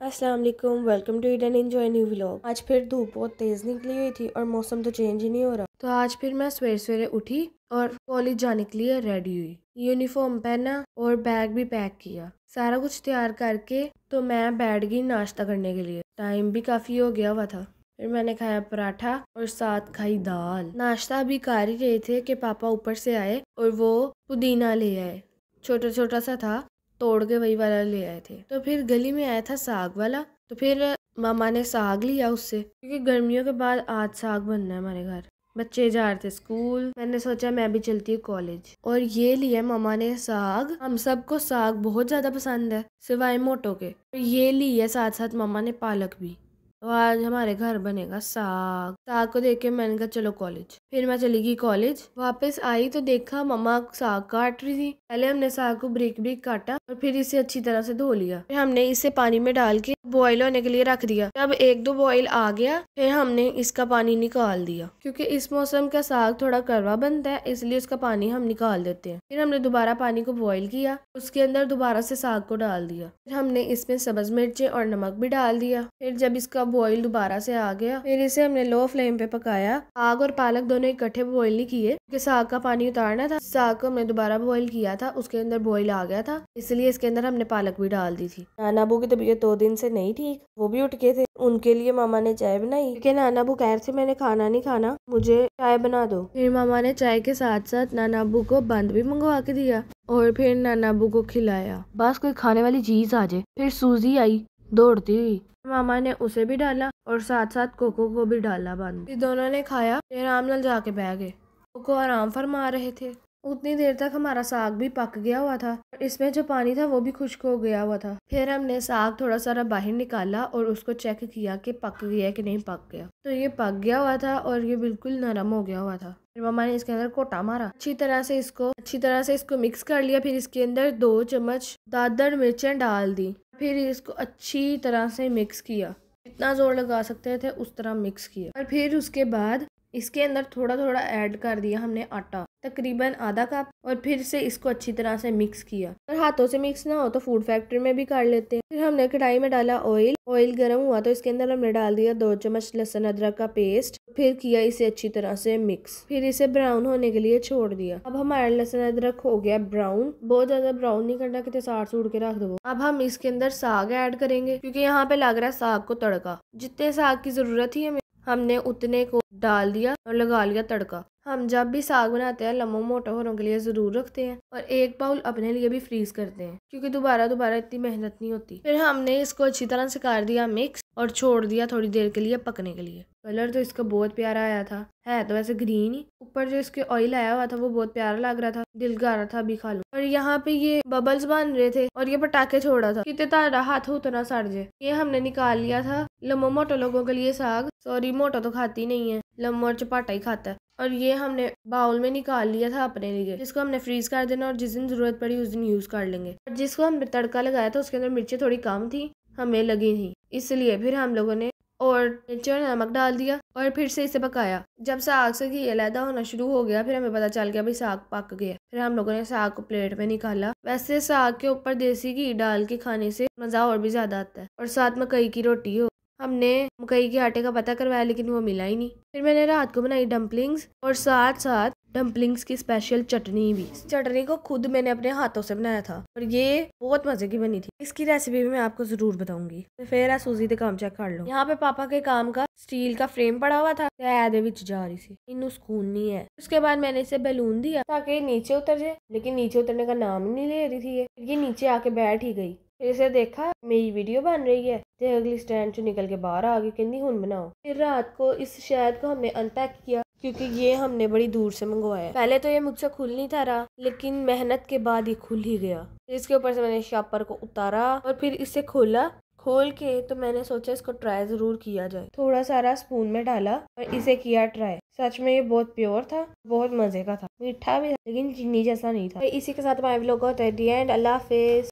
अस्सलाम वालेकुम, welcome to eat and enjoy new vlog. आज फिर धूप बहुत तेज निकली हुई थी और मौसम तो चेंज ही नहीं हो रहा। तो आज फिर मैं सवेरे सवेरे उठी और कॉलेज जाने के लिए रेडी हुई। यूनिफॉर्म पहना और बैग भी पैक किया। सारा कुछ तैयार करके तो मैं बैठ गई नाश्ता करने के लिए। टाइम भी काफी हो गया हुआ था। फिर मैंने खाया पराठा और साथ खाई दाल। नाश्ता अभी कर ही रहे थे कि पापा ऊपर से आए और वो पुदीना ले आए। छोटा छोटा सा था, तोड़ के वही वाला ले आए थे। तो फिर गली में आया था साग वाला, तो फिर मामा ने साग लिया उससे, क्योंकि गर्मियों के बाद आज साग बनना है हमारे घर। बच्चे जा रहे थे स्कूल, मैंने सोचा मैं भी चलती हूँ कॉलेज। और ये लिया मामा ने साग। हम सबको साग बहुत ज्यादा पसंद है सिवाय मोटो के। ये लिया साथ साथ मामा ने पालक भी। तो आज हमारे घर बनेगा साग। साग को देख के मैंने कहा चलो कॉलेज। फिर मैं चली गई कॉलेज। वापस आई तो देखा मम्मा साग काट रही थी। पहले हमने साग को ब्रिक ब्रिक काटा और फिर इसे अच्छी तरह से धो लिया। फिर हमने इसे पानी में डाल के बॉईल होने के लिए रख दिया। जब एक दो बॉईल आ गया फिर हमने इसका पानी निकाल दिया, क्योंकि इस मौसम का साग थोड़ा कड़वा बनता है, इसलिए उसका पानी हम निकाल देते हैं। फिर हमने दोबारा पानी को बॉईल किया, उसके अंदर दोबारा से साग को डाल दिया। फिर हमने इसमें सब्ज मिर्चें और नमक भी डाल दिया। फिर जब इसका बॉईल दोबारा से आ गया फिर इसे हमने लो फ्लेम पे पकाया। साग और पालक दोनों इकट्ठे बॉईल नहीं किए, क्योंकि साग का पानी उतारना था। साग को हमने दोबारा बॉईल किया था, उसके अंदर बॉईल आ गया था, इसलिए इसके अंदर हमने पालक भी डाल दी थी। नाना अबू की तबीयत 2 दिन से नहीं ठीक, वो भी उठ गए थे। उनके लिए मामा ने चाय बनाई, क्योंकि नाना अबू कह रहे थे मैंने खाना नहीं खाना, मुझे चाय बना दो। फिर मामा ने चाय के साथ साथ नाना अबू को बंद भी मंगवा के दिया और फिर नाना अबू को खिलाया। बस कोई खाने वाली चीज आ जाए। फिर सूजी आई दौड़ती हुई, मामा ने उसे भी डाला और साथ साथ कोको को भी डाला बंद। फिर दोनों ने खाया, फिर आराम नाल जाके बह गए। कोको आराम फरमा रहे थे। उतनी देर तक हमारा साग भी पक गया हुआ था, इसमें जो पानी था वो भी खुश्क हो गया हुआ था। फिर हमने साग थोड़ा सारा बाहर निकाला और उसको चेक किया कि पक गया कि नहीं पक गया। तो ये पक गया हुआ था और ये बिल्कुल नरम हो गया हुआ था। फिर मम्मा ने इसके अंदर कोटा मारा, अच्छी तरह से इसको मिक्स कर लिया। फिर इसके अंदर 2 चम्मच दादर मिर्चें डाल दी। फिर इसको अच्छी तरह से मिक्स किया, जितना जोर लगा सकते थे उस तरह मिक्स किया। और फिर उसके बाद इसके अंदर थोड़ा थोड़ा ऐड कर दिया हमने आटा, तकरीबन आधा कप। और फिर से इसको अच्छी तरह से मिक्स किया। अगर हाथों से मिक्स ना हो तो फूड फैक्ट्री में भी कर लेते हैं। फिर हमने कढ़ाई में डाला ऑयल। ऑयल गर्म हुआ तो इसके अंदर हमने डाल दिया 2 चम्मच लहसुन अदरक का पेस्ट। फिर किया इसे अच्छी तरह से मिक्स। फिर इसे ब्राउन होने के लिए छोड़ दिया। अब हमारा लहसुन अदरक हो गया ब्राउन। बहुत ज्यादा ब्राउन नहीं करना कि साड़ सूड़ के रख दो। अब हम इसके अंदर साग ऐड करेंगे, क्योंकि यहाँ पे लग रहा है साग को तड़का। जितने साग की जरूरत थी हमने उतने को डाल दिया और लगा लिया तड़का। हम जब भी साग बनाते हैं लम्बो मोटा होने के लिए जरूर रखते हैं और एक बाउल अपने लिए भी फ्रीज करते हैं, क्योंकि दोबारा इतनी मेहनत नहीं होती। फिर हमने इसको अच्छी तरह से कर दिया मिक्स और छोड़ दिया थोड़ी देर के लिए पकने के लिए। कलर तो इसका बहुत प्यारा आया था, है तो वैसे ग्रीन ही। ऊपर जो इसके ऑयल आया हुआ था वो बहुत प्यारा लग रहा था, दिल कर रहा था अभी खा लूं। और यहाँ पे ये बबल्स बन रहे थे और ये पटाखे छोड़ा था, कितने तारा हाथ उतना सड़ जाए। ये हमने निकाल लिया था लम्बो मोटो लोगों के लिए साग। सॉरी, मोटा तो खाती नहीं है, लम्बो और चपाटा ही खाता है। और ये हमने बाउल में निकाल लिया था अपने लिए, जिसको हमने फ्रीज कर देना और जिस दिन जरूरत पड़ी उस दिन यूज कर लेंगे। और जिसको हमने तड़का लगाया था उसके अंदर मिर्चें थोड़ी कम थी, हमें लगी थी, इसलिए फिर हम लोगों ने और मिर्च और नमक डाल दिया और फिर से इसे पकाया। जब साग से घी अलहदा होना शुरू हो गया फिर हमें पता चल गया भाई साग पक गया। फिर हम लोगों ने साग को प्लेट में निकाला। वैसे साग के ऊपर देसी घी डाल के खाने से मजा और भी ज्यादा आता है, और साथ मकई की रोटी हो। हमने मकई के आटे का पता करवाया लेकिन वो मिला ही नहीं। फिर मैंने रात को बनाई डम्पलिंग्स और साथ साथ डम्पलिंग्स की स्पेशल चटनी भी। इस चटनी को खुद मैंने अपने हाथों से बनाया था और ये बहुत मजे की बनी थी। इसकी रेसिपी भी मैं आपको जरूर बताऊंगी। तो फिर सूजी का काम चेक कर लो। यहाँ पे पापा के काम का स्टील का फ्रेम पड़ा हुआ था, जा रही थी, इनू सुकून नहीं है। उसके बाद मैंने इसे बैलून दिया ताकि नीचे उतर जाए, लेकिन नीचे उतरने का नाम नहीं ले रही थी। ये नीचे आके बैठ ही गई। फिर इसे देखा मेरी वीडियो बन रही है, ते अगली स्टैंड से निकल के बाहर आ गई, कहती हुन बनाओ। फिर रात को इस शहद को हमने अनपैक किया, क्योंकि ये हमने बड़ी दूर से मंगवाया। पहले तो ये मुझसे खुल नहीं था रहा, लेकिन मेहनत के बाद ये खुल ही गया। इसके ऊपर से मैंने शापर को उतारा और फिर इसे खोला। खोल के तो मैंने सोचा इसको ट्राई जरूर किया जाए। थोड़ा सारा स्पून में डाला और इसे किया ट्राई। सच में ये बहुत प्योर था, बहुत मजे का था, मीठा भी था लेकिन चीनी जैसा नहीं था। इसी के साथ हमारे व्लॉग का होता है दी एंड। अल्लाह हाफिज।